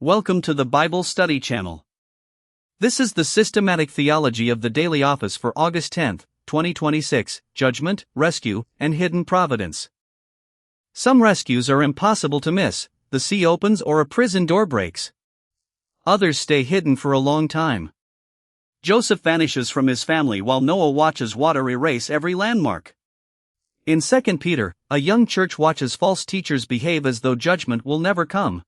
Welcome to the Bible Study Channel. This is the systematic theology of the daily office for August 10, 2026, Judgment, Rescue, and Hidden Providence. Some rescues are impossible to miss: the sea opens or a prison door breaks. Others stay hidden for a long time. Joseph vanishes from his family while Noah watches water erase every landmark. In 2 Peter, a young church watches false teachers behave as though judgment will never come.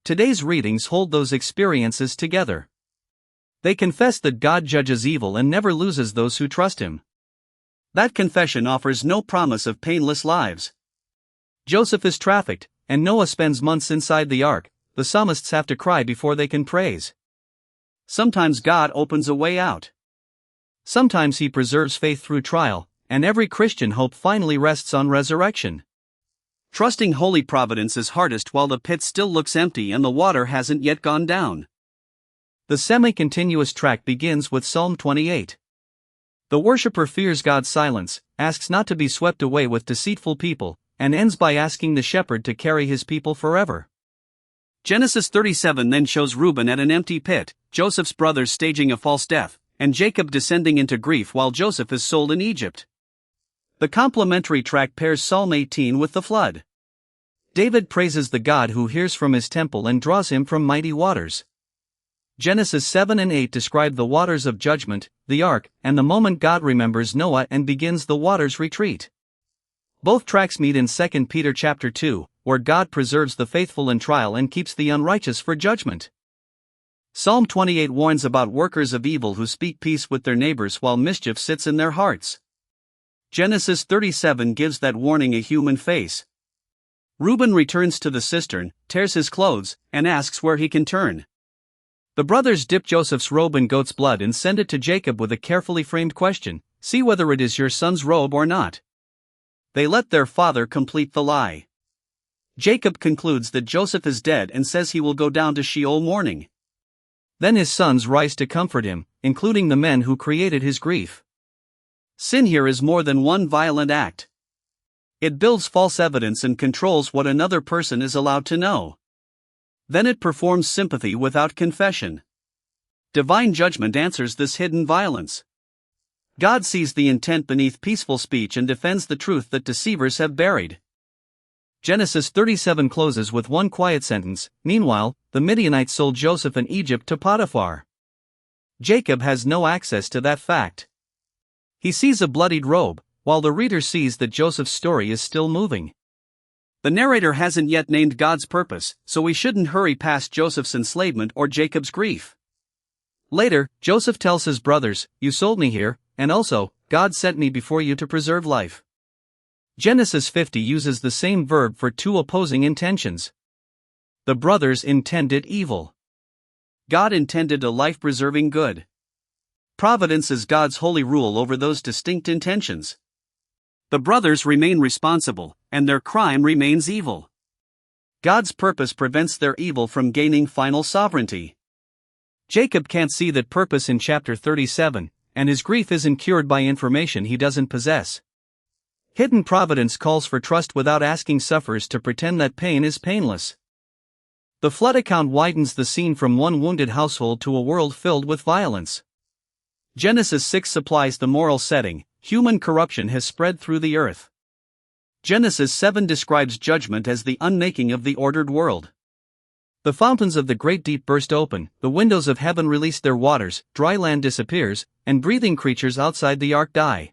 Today's readings hold those experiences together. They confess that God judges evil and never loses those who trust Him. That confession offers no promise of painless lives. Joseph is trafficked, and Noah spends months inside the ark. The psalmists have to cry before they can praise. Sometimes God opens a way out. Sometimes He preserves faith through trial, and every Christian hope finally rests on resurrection. Trusting Holy Providence is hardest while the pit still looks empty and the water hasn't yet gone down. The semi-continuous track begins with Psalm 28. The worshipper fears God's silence, asks not to be swept away with deceitful people, and ends by asking the shepherd to carry his people forever. Genesis 37 then shows Reuben at an empty pit, Joseph's brothers staging a false death, and Jacob descending into grief while Joseph is sold in Egypt. The complementary track pairs Psalm 18 with the flood. David praises the God who hears from his temple and draws him from mighty waters. Genesis 7 and 8 describe the waters of judgment, the ark, and the moment God remembers Noah and begins the waters' retreat. Both tracks meet in 2 Peter chapter 2, where God preserves the faithful in trial and keeps the unrighteous for judgment. Psalm 28 warns about workers of evil who speak peace with their neighbors while mischief sits in their hearts. Genesis 37 gives that warning a human face. Reuben returns to the cistern, tears his clothes, and asks where he can turn. The brothers dip Joseph's robe in goat's blood and send it to Jacob with a carefully framed question: "See whether it is your son's robe or not." They let their father complete the lie. Jacob concludes that Joseph is dead and says he will go down to Sheol mourning. Then his sons rise to comfort him, including the men who created his grief. Sin here is more than one violent act. It builds false evidence and controls what another person is allowed to know. Then it performs sympathy without confession. Divine judgment answers this hidden violence. God sees the intent beneath peaceful speech and defends the truth that deceivers have buried. Genesis 37 closes with one quiet sentence: "Meanwhile, the Midianites sold Joseph in Egypt to Potiphar." Jacob has no access to that fact. He sees a bloodied robe, while the reader sees that Joseph's story is still moving. The narrator hasn't yet named God's purpose, so we shouldn't hurry past Joseph's enslavement or Jacob's grief. Later, Joseph tells his brothers, "You sold me here, and also, God sent me before you to preserve life." Genesis 50 uses the same verb for two opposing intentions. The brothers intended evil. God intended a life-preserving good. Providence is God's holy rule over those distinct intentions. The brothers remain responsible, and their crime remains evil. God's purpose prevents their evil from gaining final sovereignty. Jacob can't see that purpose in chapter 37, and his grief isn't cured by information he doesn't possess. Hidden providence calls for trust without asking sufferers to pretend that pain is painless. The flood account widens the scene from one wounded household to a world filled with violence. Genesis 6 supplies the moral setting: human corruption has spread through the earth. Genesis 7 describes judgment as the unmaking of the ordered world. The fountains of the great deep burst open, the windows of heaven release their waters, dry land disappears, and breathing creatures outside the ark die.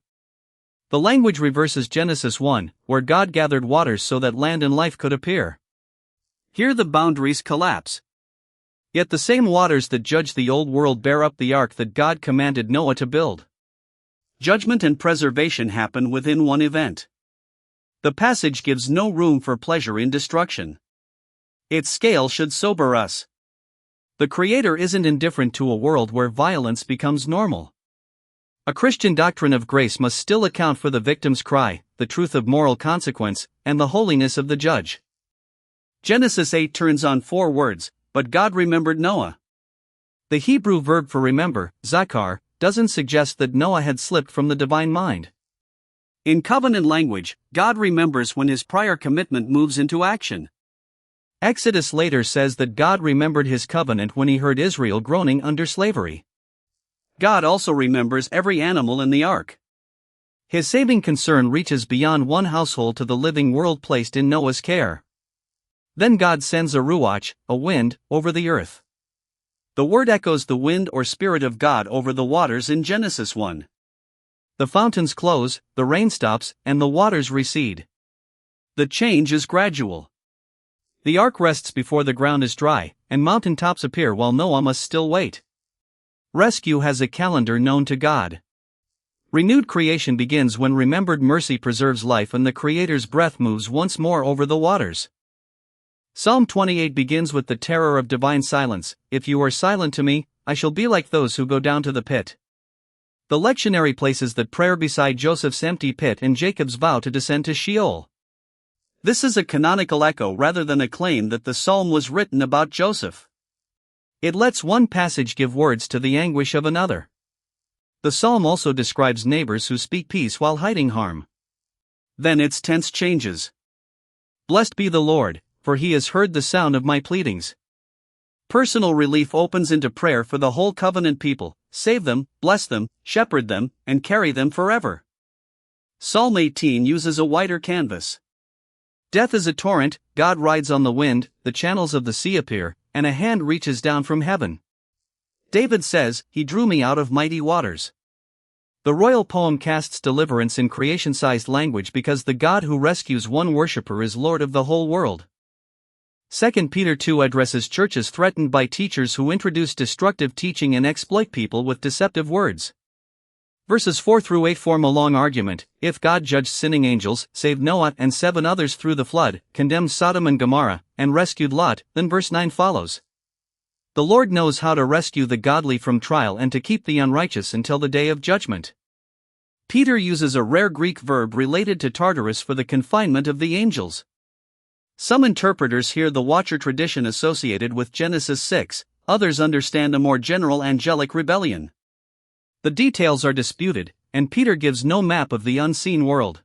The language reverses Genesis 1, where God gathered waters so that land and life could appear. Here the boundaries collapse. Yet the same waters that judge the old world bear up the ark that God commanded Noah to build. Judgment and preservation happen within one event. The passage gives no room for pleasure in destruction. Its scale should sober us. The Creator isn't indifferent to a world where violence becomes normal. A Christian doctrine of grace must still account for the victim's cry, the truth of moral consequence, and the holiness of the judge. Genesis 8 turns on four words: "But God remembered Noah." The Hebrew verb for remember, zakar, doesn't suggest that Noah had slipped from the divine mind. In covenant language, God remembers when his prior commitment moves into action. Exodus later says that God remembered his covenant when he heard Israel groaning under slavery. God also remembers every animal in the ark. His saving concern reaches beyond one household to the living world placed in Noah's care. Then God sends a ruach, a wind, over the earth. The word echoes the wind or spirit of God over the waters in Genesis 1. The fountains close, the rain stops, and the waters recede. The change is gradual. The ark rests before the ground is dry, and mountain tops appear while Noah must still wait. Rescue has a calendar known to God. Renewed creation begins when remembered mercy preserves life and the Creator's breath moves once more over the waters. Psalm 28 begins with the terror of divine silence. If you are silent to me, I shall be like those who go down to the pit. The lectionary places that prayer beside Joseph's empty pit and Jacob's vow to descend to Sheol. This is a canonical echo rather than a claim that the psalm was written about Joseph. It lets one passage give words to the anguish of another. The psalm also describes neighbors who speak peace while hiding harm. Then its tense changes. Blessed be the Lord, for he has heard the sound of my pleadings. Personal relief opens into prayer for the whole covenant people. Save them, bless them, shepherd them, and carry them forever. Psalm 18 uses a wider canvas. Death is a torrent, God rides on the wind, the channels of the sea appear, and a hand reaches down from heaven. David says, He drew me out of mighty waters. The royal poem casts deliverance in creation-sized language because the God who rescues one worshipper is Lord of the whole world. 2 Peter 2 addresses churches threatened by teachers who introduce destructive teaching and exploit people with deceptive words. Verses 4 through 8 form a long argument. If God judged sinning angels, saved Noah and 7 others through the flood, condemned Sodom and Gomorrah, and rescued Lot, then verse 9 follows. The Lord knows how to rescue the godly from trial and to keep the unrighteous until the day of judgment. Peter uses a rare Greek verb related to Tartarus for the confinement of the angels. Some interpreters hear the watcher tradition associated with Genesis 6, others understand a more general angelic rebellion. The details are disputed, and Peter gives no map of the unseen world.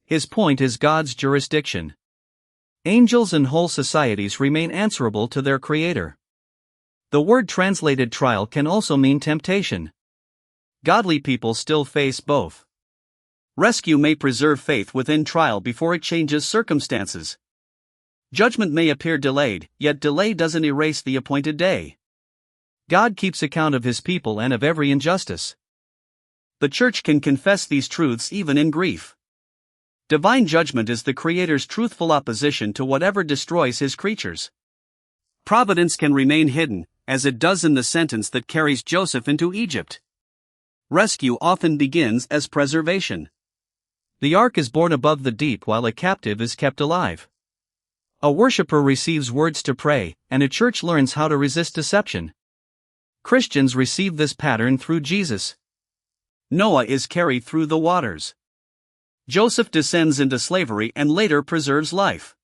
His point is God's jurisdiction. Angels and whole societies remain answerable to their Creator. The word translated trial can also mean temptation. Godly people still face both. Rescue may preserve faith within trial before it changes circumstances. Judgment may appear delayed, yet delay doesn't erase the appointed day. God keeps account of his people and of every injustice. The church can confess these truths even in grief. Divine judgment is the Creator's truthful opposition to whatever destroys his creatures. Providence can remain hidden, as it does in the sentence that carries Joseph into Egypt. Rescue often begins as preservation. The ark is borne above the deep while a captive is kept alive. A worshipper receives words to pray, and a church learns how to resist deception. Christians receive this pattern through Jesus. Noah is carried through the waters. Joseph descends into slavery and later preserves life.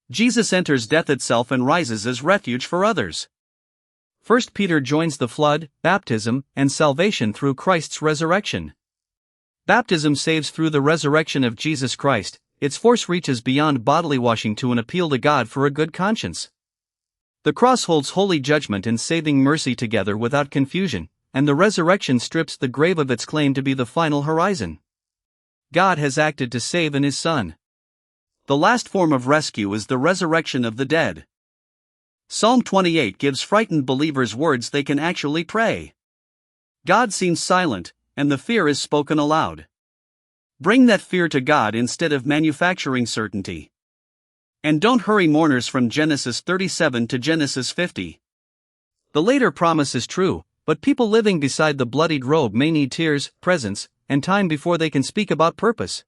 Jesus enters death itself and rises as refuge for others. 1 Peter joins the flood, baptism, and salvation through Christ's resurrection. Baptism saves through the resurrection of Jesus Christ. Its force reaches beyond bodily washing to an appeal to God for a good conscience. The cross holds holy judgment and saving mercy together without confusion, and the resurrection strips the grave of its claim to be the final horizon. God has acted to save in His Son. The last form of rescue is the resurrection of the dead. Psalm 28 gives frightened believers words they can actually pray. God seems silent, and the fear is spoken aloud. Bring that fear to God instead of manufacturing certainty. And don't hurry mourners from Genesis 37 to Genesis 50. The later promise is true, but people living beside the bloodied robe may need tears, presence, and time before they can speak about purpose.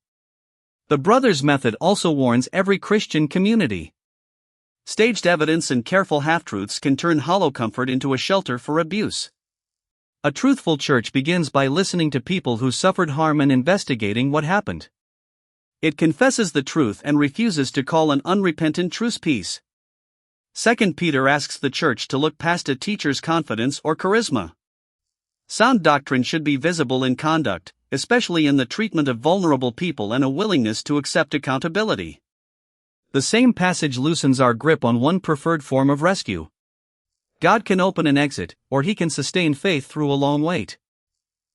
The brothers' method also warns every Christian community. Staged evidence and careful half-truths can turn hollow comfort into a shelter for abuse. A truthful church begins by listening to people who suffered harm and investigating what happened. It confesses the truth and refuses to call an unrepentant truce peace. 2 Peter asks the church to look past a teacher's confidence or charisma. Sound doctrine should be visible in conduct, especially in the treatment of vulnerable people, and a willingness to accept accountability. The same passage loosens our grip on one preferred form of rescue. God can open an exit, or He can sustain faith through a long wait.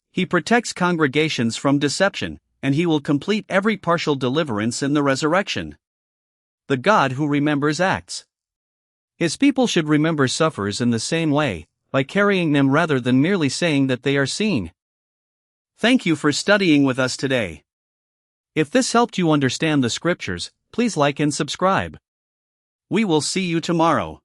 He protects congregations from deception, and He will complete every partial deliverance in the resurrection. The God who remembers acts. His people should remember sufferers in the same way, by carrying them rather than merely saying that they are seen. Thank you for studying with us today. If this helped you understand the scriptures, please like and subscribe. We will see you tomorrow.